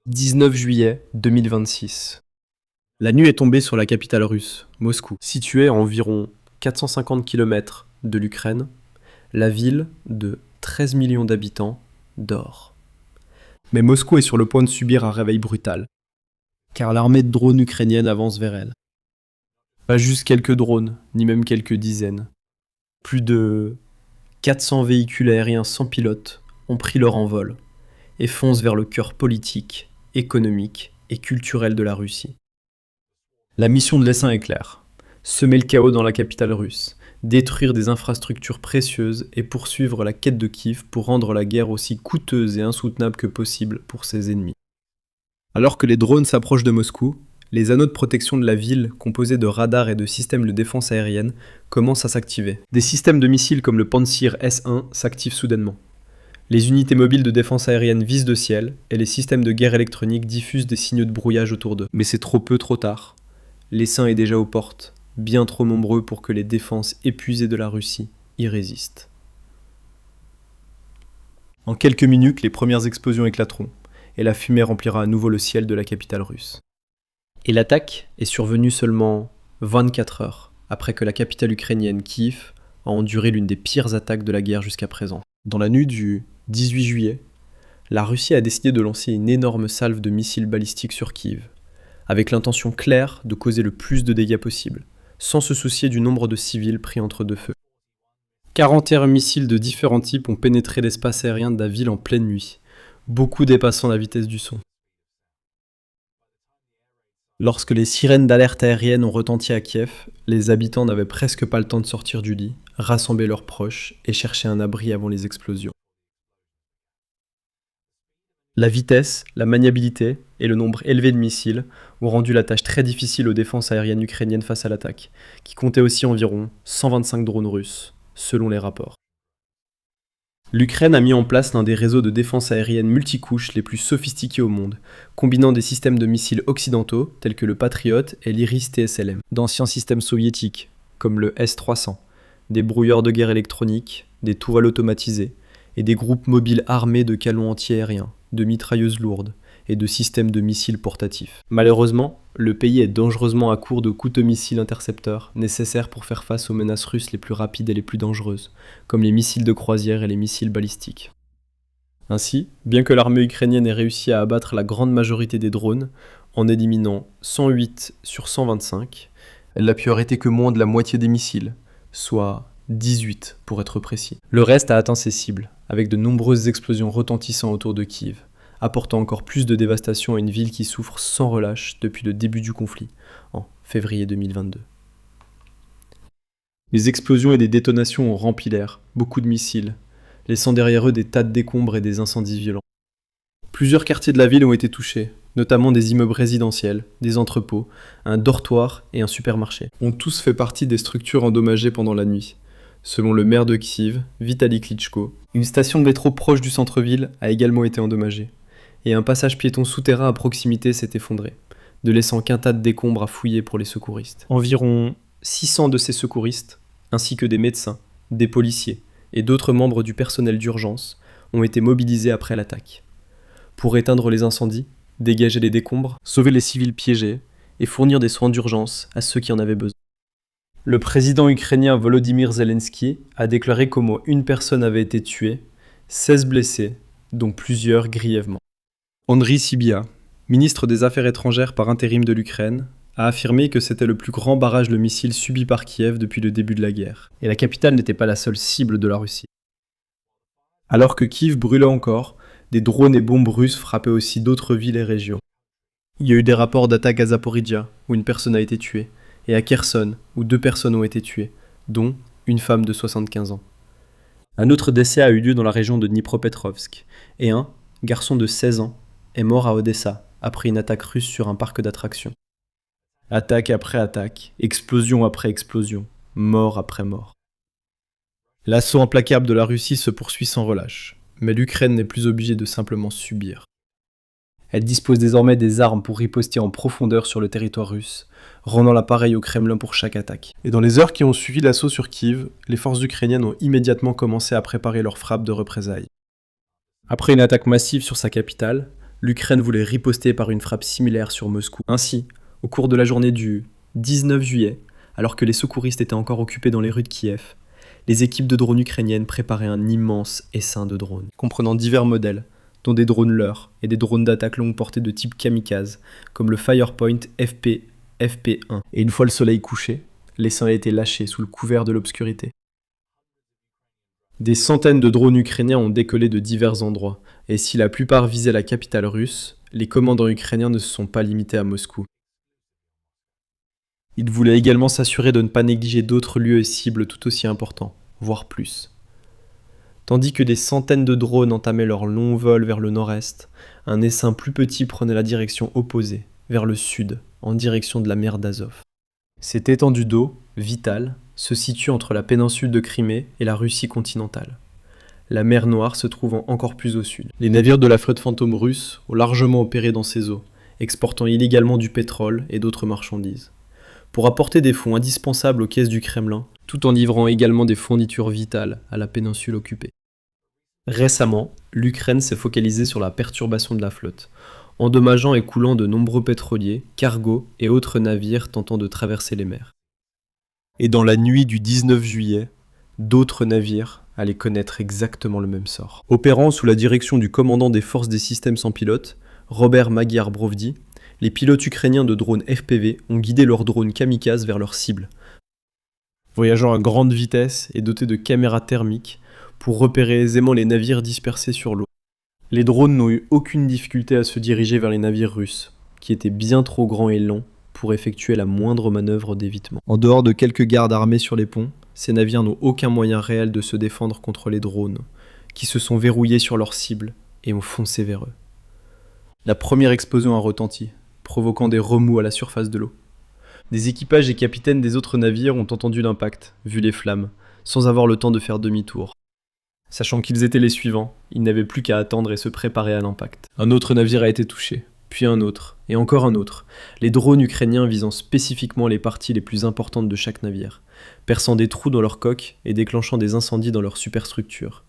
19 juillet 2026. La nuit est tombée sur la capitale russe, Moscou. Située à environ 450 km de l'Ukraine, la ville de 13 millions d'habitants dort. Mais Moscou est sur le point de subir un réveil brutal, car l'armée de drones ukrainienne avance vers elle. Pas juste quelques drones, ni même quelques dizaines. Plus de 400 véhicules aériens sans pilote ont pris leur envol et foncent vers le cœur politique, économique et culturel de la Russie. La mission de l'essaim est claire: semer le chaos dans la capitale russe, détruire des infrastructures précieuses et poursuivre la quête de Kiev pour rendre la guerre aussi coûteuse et insoutenable que possible pour ses ennemis. Alors que les drones s'approchent de Moscou, les anneaux de protection de la ville, composés de radars et de systèmes de défense aérienne, commencent à s'activer. Des systèmes de missiles comme le Pantsir S-1 s'activent soudainement. Les unités mobiles de défense aérienne visent le ciel, et les systèmes de guerre électronique diffusent des signaux de brouillage autour d'eux. Mais c'est trop peu, trop tard. L'essaim est déjà aux portes, bien trop nombreux pour que les défenses épuisées de la Russie y résistent. En quelques minutes, les premières explosions éclateront, et la fumée remplira à nouveau le ciel de la capitale russe. Et l'attaque est survenue seulement 24 heures après que la capitale ukrainienne, Kiev, a enduré l'une des pires attaques de la guerre jusqu'à présent. Dans la nuit du 18 juillet, la Russie a décidé de lancer une énorme salve de missiles balistiques sur Kiev, avec l'intention claire de causer le plus de dégâts possible, sans se soucier du nombre de civils pris entre deux feux. 41 missiles de différents types ont pénétré l'espace aérien de la ville en pleine nuit, beaucoup dépassant la vitesse du son. Lorsque les sirènes d'alerte aérienne ont retenti à Kiev, les habitants n'avaient presque pas le temps de sortir du lit, rassembler leurs proches et chercher un abri avant les explosions. La vitesse, la maniabilité et le nombre élevé de missiles ont rendu la tâche très difficile aux défenses aériennes ukrainiennes face à l'attaque, qui comptait aussi environ 125 drones russes, selon les rapports. L'Ukraine a mis en place l'un des réseaux de défense aérienne multicouches les plus sophistiqués au monde, combinant des systèmes de missiles occidentaux tels que le Patriot et l'Iris TSLM, d'anciens systèmes soviétiques comme le S-300, des brouilleurs de guerre électroniques, des tourelles automatisées et des groupes mobiles armés de canons anti-aériens, de mitrailleuses lourdes et de systèmes de missiles portatifs. Malheureusement, le pays est dangereusement à court de coûteux missiles intercepteurs nécessaires pour faire face aux menaces russes les plus rapides et les plus dangereuses, comme les missiles de croisière et les missiles balistiques. Ainsi, bien que l'armée ukrainienne ait réussi à abattre la grande majorité des drones, en éliminant 108 sur 125, elle n'a pu arrêter que moins de la moitié des missiles, soit 18 pour être précis. Le reste a atteint ses cibles, avec de nombreuses explosions retentissant autour de Kiev, apportant encore plus de dévastation à une ville qui souffre sans relâche depuis le début du conflit, en février 2022. Les explosions et des détonations ont rempli l'air, beaucoup de missiles, laissant derrière eux des tas de décombres et des incendies violents. Plusieurs quartiers de la ville ont été touchés, notamment des immeubles résidentiels, des entrepôts, un dortoir et un supermarché. Ont tous fait partie des structures endommagées pendant la nuit. Selon le maire de Kiev, Vitali Klitschko, une station de métro proche du centre-ville a également été endommagée, et un passage piéton souterrain à proximité s'est effondré, ne laissant qu'un tas de décombres à fouiller pour les secouristes. Environ 600 de ces secouristes, ainsi que des médecins, des policiers et d'autres membres du personnel d'urgence, ont été mobilisés après l'attaque, pour éteindre les incendies, dégager les décombres, sauver les civils piégés et fournir des soins d'urgence à ceux qui en avaient besoin. Le président ukrainien Volodymyr Zelensky a déclaré qu'au moins une personne avait été tuée, 16 blessés, dont plusieurs grièvement. Andriy Sybiha, ministre des Affaires étrangères par intérim de l'Ukraine, a affirmé que c'était le plus grand barrage de missiles subi par Kiev depuis le début de la guerre, et la capitale n'était pas la seule cible de la Russie. Alors que Kiev brûlait encore, des drones et bombes russes frappaient aussi d'autres villes et régions. Il y a eu des rapports d'attaques à Zaporizhia, où une personne a été tuée, et à Kherson, où 2 personnes ont été tuées, dont une femme de 75 ans. Un autre décès a eu lieu dans la région de Dnipropetrovsk, et un garçon de 16 ans est mort à Odessa après une attaque russe sur un parc d'attractions. Attaque après attaque, explosion après explosion, mort après mort. L'assaut implacable de la Russie se poursuit sans relâche, mais l'Ukraine n'est plus obligée de simplement subir. Elle dispose désormais des armes pour riposter en profondeur sur le territoire russe, rendant l'appareil au Kremlin pour chaque attaque. Et dans les heures qui ont suivi l'assaut sur Kiev, les forces ukrainiennes ont immédiatement commencé à préparer leur frappe de représailles. Après une attaque massive sur sa capitale, l'Ukraine voulait riposter par une frappe similaire sur Moscou. Ainsi, au cours de la journée du 19 juillet, alors que les secouristes étaient encore occupés dans les rues de Kiev, les équipes de drones ukrainiennes préparaient un immense essaim de drones, comprenant divers modèles, dont des drones leurres et des drones d'attaque longue portée de type kamikaze, comme le Firepoint FP1. Et une fois le soleil couché, l'essaim a été lâché sous le couvert de l'obscurité. Des centaines de drones ukrainiens ont décollé de divers endroits, et si la plupart visaient la capitale russe, les commandants ukrainiens ne se sont pas limités à Moscou. Ils voulaient également s'assurer de ne pas négliger d'autres lieux et cibles tout aussi importants, voire plus. Tandis que des centaines de drones entamaient leur long vol vers le nord-est, un essaim plus petit prenait la direction opposée, vers le sud, en direction de la mer d'Azov. Cette étendue d'eau, vitale, se situe entre la péninsule de Crimée et la Russie continentale. La mer Noire se trouvant encore plus au sud. Les navires de la flotte fantôme russe ont largement opéré dans ces eaux, exportant illégalement du pétrole et d'autres marchandises, pour apporter des fonds indispensables aux caisses du Kremlin, tout en livrant également des fournitures vitales à la péninsule occupée. Récemment, l'Ukraine s'est focalisée sur la perturbation de la flotte, endommageant et coulant de nombreux pétroliers, cargos et autres navires tentant de traverser les mers. Et dans la nuit du 19 juillet, d'autres navires allaient connaître exactement le même sort. Opérant sous la direction du commandant des forces des systèmes sans pilote, Robert Magyar-Brovdi, les pilotes ukrainiens de drones FPV ont guidé leurs drones kamikazes vers leurs cibles, voyageant à grande vitesse et dotés de caméras thermiques pour repérer aisément les navires dispersés sur l'eau. Les drones n'ont eu aucune difficulté à se diriger vers les navires russes, qui étaient bien trop grands et longs pour effectuer la moindre manœuvre d'évitement. En dehors de quelques gardes armés sur les ponts, ces navires n'ont aucun moyen réel de se défendre contre les drones, qui se sont verrouillés sur leur cible et ont foncé vers eux. La première explosion a retenti, provoquant des remous à la surface de l'eau. Des équipages et capitaines des autres navires ont entendu l'impact, vu les flammes, sans avoir le temps de faire demi-tour. Sachant qu'ils étaient les suivants, ils n'avaient plus qu'à attendre et se préparer à l'impact. Un autre navire a été touché, puis un autre, et encore un autre, les drones ukrainiens visant spécifiquement les parties les plus importantes de chaque navire, perçant des trous dans leur coque et déclenchant des incendies dans leur superstructure,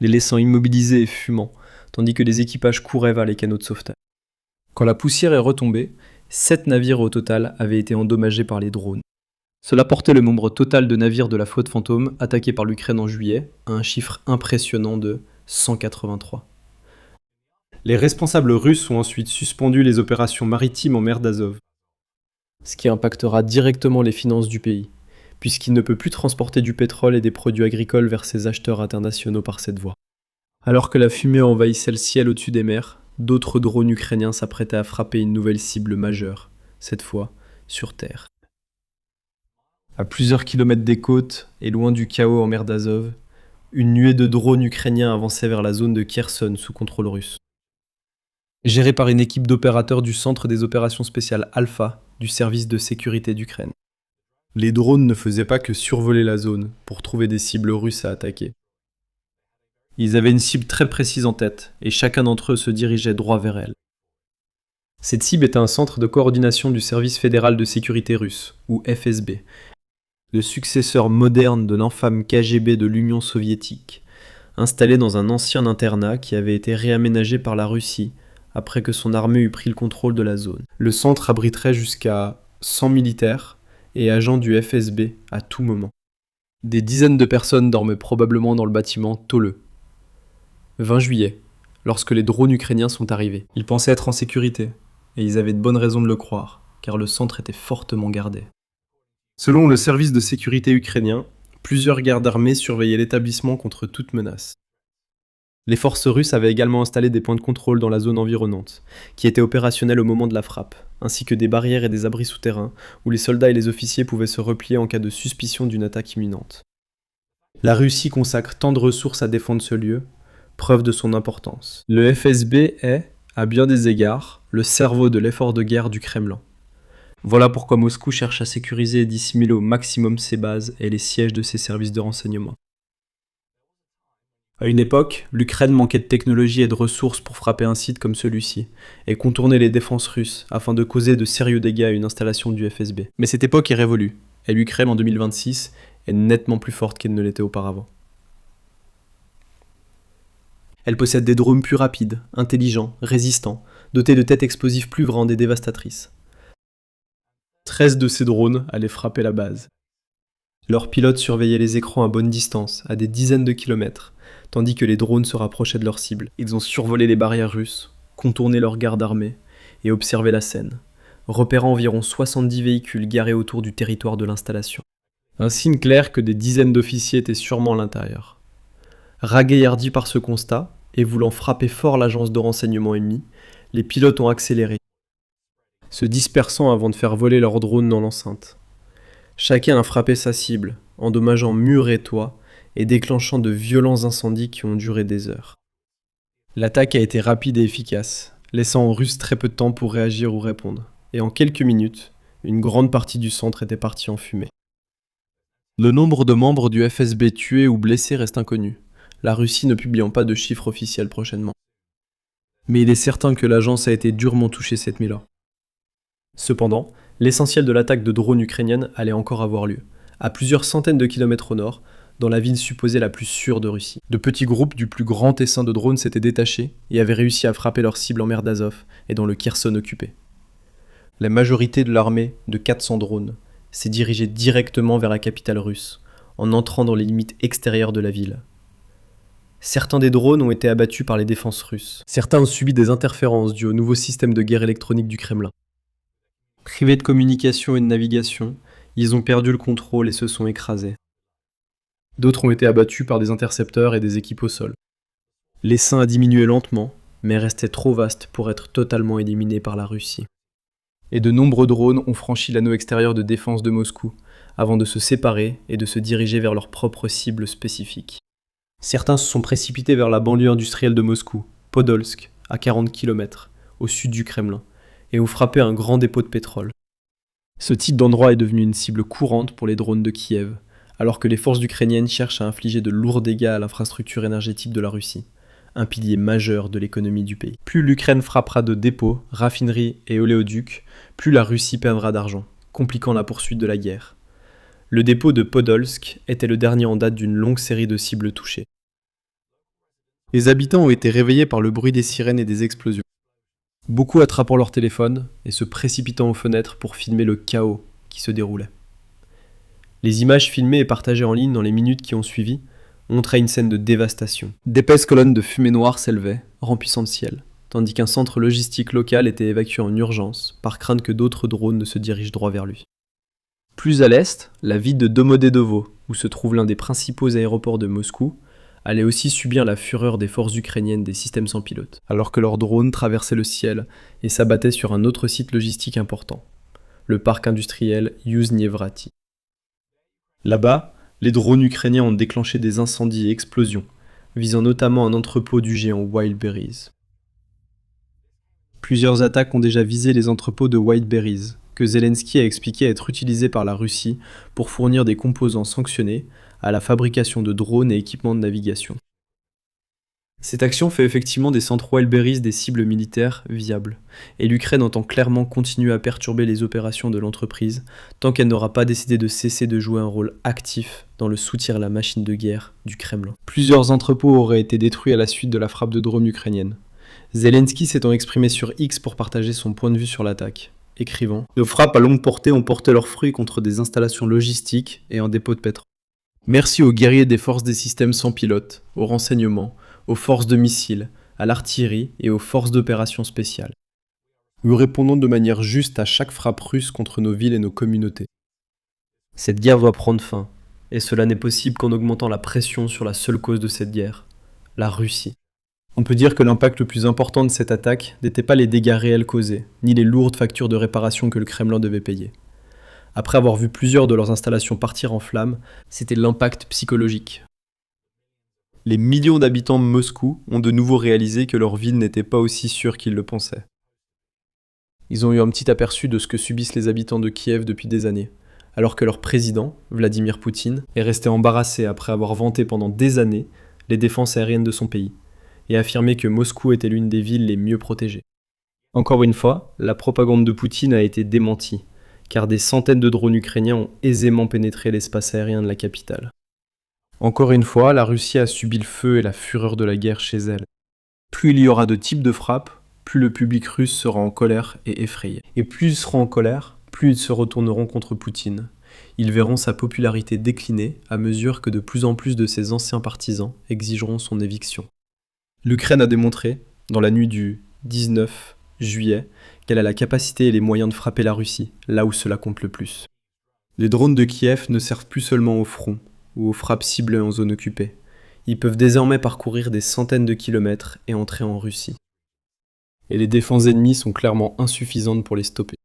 les laissant immobilisés et fumants, tandis que les équipages couraient vers les canaux de sauvetage. Quand la poussière est retombée, 7 navires au total avaient été endommagés par les drones. Cela portait le nombre total de navires de la flotte fantôme attaqués par l'Ukraine en juillet à un chiffre impressionnant de 183. Les responsables russes ont ensuite suspendu les opérations maritimes en mer d'Azov, ce qui impactera directement les finances du pays, puisqu'il ne peut plus transporter du pétrole et des produits agricoles vers ses acheteurs internationaux par cette voie. Alors que la fumée envahissait le ciel au-dessus des mers, d'autres drones ukrainiens s'apprêtaient à frapper une nouvelle cible majeure, cette fois sur terre. À plusieurs kilomètres des côtes et loin du chaos en mer d'Azov, une nuée de drones ukrainiens avançait vers la zone de Kherson sous contrôle russe. Gérée par une équipe d'opérateurs du Centre des opérations spéciales Alpha du service de sécurité d'Ukraine. Les drones ne faisaient pas que survoler la zone pour trouver des cibles russes à attaquer. Ils avaient une cible très précise en tête et chacun d'entre eux se dirigeait droit vers elle. Cette cible était un centre de coordination du service fédéral de sécurité russe, ou FSB, le successeur moderne de l'infâme KGB de l'Union soviétique, installé dans un ancien internat qui avait été réaménagé par la Russie après que son armée eut pris le contrôle de la zone. Le centre abriterait jusqu'à 100 militaires et agents du FSB à tout moment. Des dizaines de personnes dormaient probablement dans le bâtiment tôt le 20 juillet, lorsque les drones ukrainiens sont arrivés. Ils pensaient être en sécurité, et ils avaient de bonnes raisons de le croire, car le centre était fortement gardé. Selon le service de sécurité ukrainien, plusieurs gardes armés surveillaient l'établissement contre toute menace. Les forces russes avaient également installé des points de contrôle dans la zone environnante, qui étaient opérationnels au moment de la frappe, ainsi que des barrières et des abris souterrains, où les soldats et les officiers pouvaient se replier en cas de suspicion d'une attaque imminente. La Russie consacre tant de ressources à défendre ce lieu, preuve de son importance. Le FSB est, à bien des égards, le cerveau de l'effort de guerre du Kremlin. Voilà pourquoi Moscou cherche à sécuriser et dissimuler au maximum ses bases et les sièges de ses services de renseignement. À une époque, l'Ukraine manquait de technologie et de ressources pour frapper un site comme celui-ci, et contourner les défenses russes afin de causer de sérieux dégâts à une installation du FSB. Mais cette époque est révolue, et l'Ukraine en 2026 est nettement plus forte qu'elle ne l'était auparavant. Elle possède des drones plus rapides, intelligents, résistants, dotés de têtes explosives plus grandes et dévastatrices. 13 de ces drones allaient frapper la base. Leurs pilotes surveillaient les écrans à bonne distance, à des dizaines de kilomètres, tandis que les drones se rapprochaient de leur cible. Ils ont survolé les barrières russes, contourné leurs gardes armés et observé la scène, repérant environ 70 véhicules garés autour du territoire de l'installation. Un signe clair que des dizaines d'officiers étaient sûrement à l'intérieur. Ragaillardis par ce constat, et voulant frapper fort l'agence de renseignement ennemie, les pilotes ont accéléré, se dispersant avant de faire voler leurs drones dans l'enceinte. Chacun a frappé sa cible, endommageant murs et toits, et déclenchant de violents incendies qui ont duré des heures. L'attaque a été rapide et efficace, laissant aux Russes très peu de temps pour réagir ou répondre, et en quelques minutes, une grande partie du centre était partie en fumée. Le nombre de membres du FSB tués ou blessés reste inconnu, la Russie ne publiant pas de chiffres officiels prochainement. Mais il est certain que l'agence a été durement touchée cette nuit-là. Cependant, l'essentiel de l'attaque de drones ukrainiennes allait encore avoir lieu, à plusieurs centaines de kilomètres au nord, dans la ville supposée la plus sûre de Russie. De petits groupes du plus grand essaim de drones s'étaient détachés et avaient réussi à frapper leur cible en mer d'Azov et dans le Kherson occupé. La majorité de l'armée, de 400 drones, s'est dirigée directement vers la capitale russe, en entrant dans les limites extérieures de la ville. Certains des drones ont été abattus par les défenses russes. Certains ont subi des interférences dues au nouveau système de guerre électronique du Kremlin. Privés de communication et de navigation, ils ont perdu le contrôle et se sont écrasés. D'autres ont été abattus par des intercepteurs et des équipes au sol. L'essaim a diminué lentement, mais restait trop vaste pour être totalement éliminé par la Russie. Et de nombreux drones ont franchi l'anneau extérieur de défense de Moscou, avant de se séparer et de se diriger vers leurs propres cibles spécifiques. Certains se sont précipités vers la banlieue industrielle de Moscou, Podolsk, à 40 km, au sud du Kremlin, et ont frappé un grand dépôt de pétrole. Ce type d'endroit est devenu une cible courante pour les drones de Kiev, alors que les forces ukrainiennes cherchent à infliger de lourds dégâts à l'infrastructure énergétique de la Russie, un pilier majeur de l'économie du pays. Plus l'Ukraine frappera de dépôts, raffineries et oléoducs, plus la Russie perdra d'argent, compliquant la poursuite de la guerre. Le dépôt de Podolsk était le dernier en date d'une longue série de cibles touchées. Les habitants ont été réveillés par le bruit des sirènes et des explosions. Beaucoup attrapant leur téléphone et se précipitant aux fenêtres pour filmer le chaos qui se déroulait. Les images filmées et partagées en ligne dans les minutes qui ont suivi montraient une scène de dévastation. D'épaisses colonnes de fumée noire s'élevaient, remplissant le ciel, tandis qu'un centre logistique local était évacué en urgence, par crainte que d'autres drones ne se dirigent droit vers lui. Plus à l'est, la ville de Domodedovo, où se trouve l'un des principaux aéroports de Moscou, allait aussi subir la fureur des forces ukrainiennes des systèmes sans pilote, alors que leurs drones traversaient le ciel et s'abattaient sur un autre site logistique important, le parc industriel Yuzhnievrati. Là-bas, les drones ukrainiens ont déclenché des incendies et explosions, visant notamment un entrepôt du géant Wildberries. Plusieurs attaques ont déjà visé les entrepôts de Wildberries, que Zelensky a expliqué être utilisés par la Russie pour fournir des composants sanctionnés à la fabrication de drones et équipements de navigation. Cette action fait effectivement des centres Wildberries des cibles militaires viables, et l'Ukraine entend clairement continuer à perturber les opérations de l'entreprise tant qu'elle n'aura pas décidé de cesser de jouer un rôle actif dans le soutien à la machine de guerre du Kremlin. Plusieurs entrepôts auraient été détruits à la suite de la frappe de drones ukrainienne. Zelensky s'étant exprimé sur X pour partager son point de vue sur l'attaque, écrivant « Nos frappes à longue portée ont porté leurs fruits contre des installations logistiques et en dépôts de pétrole. Merci aux guerriers des forces des systèmes sans pilote, aux renseignements, aux forces de missiles, à l'artillerie et aux forces d'opération spéciales. Nous répondons de manière juste à chaque frappe russe contre nos villes et nos communautés. Cette guerre doit prendre fin, et cela n'est possible qu'en augmentant la pression sur la seule cause de cette guerre, la Russie. On peut dire que l'impact le plus important de cette attaque n'était pas les dégâts réels causés, ni les lourdes factures de réparation que le Kremlin devait payer. Après avoir vu plusieurs de leurs installations partir en flammes, c'était l'impact psychologique. Les millions d'habitants de Moscou ont de nouveau réalisé que leur ville n'était pas aussi sûre qu'ils le pensaient. Ils ont eu un petit aperçu de ce que subissent les habitants de Kiev depuis des années, alors que leur président, Vladimir Poutine, est resté embarrassé après avoir vanté pendant des années les défenses aériennes de son pays, et affirmé que Moscou était l'une des villes les mieux protégées. Encore une fois, la propagande de Poutine a été démentie, car des centaines de drones ukrainiens ont aisément pénétré l'espace aérien de la capitale. Encore une fois, la Russie a subi le feu et la fureur de la guerre chez elle. Plus il y aura de types de frappes, plus le public russe sera en colère et effrayé. Et plus ils seront en colère, plus ils se retourneront contre Poutine. Ils verront sa popularité décliner à mesure que de plus en plus de ses anciens partisans exigeront son éviction. L'Ukraine a démontré, dans la nuit du 19 juillet, qu'elle a la capacité et les moyens de frapper la Russie, là où cela compte le plus. Les drones de Kiev ne servent plus seulement au front ou aux frappes ciblées en zone occupée. Ils peuvent désormais parcourir des centaines de kilomètres et entrer en Russie. Et les défenses ennemies sont clairement insuffisantes pour les stopper.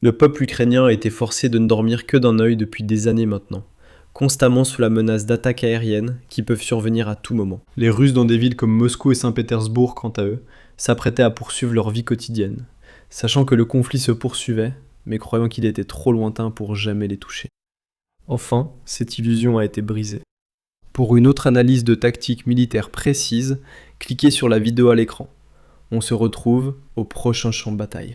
Le peuple ukrainien a été forcé de ne dormir que d'un œil depuis des années maintenant, constamment sous la menace d'attaques aériennes qui peuvent survenir à tout moment. Les Russes dans des villes comme Moscou et Saint-Pétersbourg, quant à eux, s'apprêtaient à poursuivre leur vie quotidienne, sachant que le conflit se poursuivait, mais croyant qu'il était trop lointain pour jamais les toucher. Enfin, cette illusion a été brisée. Pour une autre analyse de tactique militaire précise, cliquez sur la vidéo à l'écran. On se retrouve au prochain champ de bataille.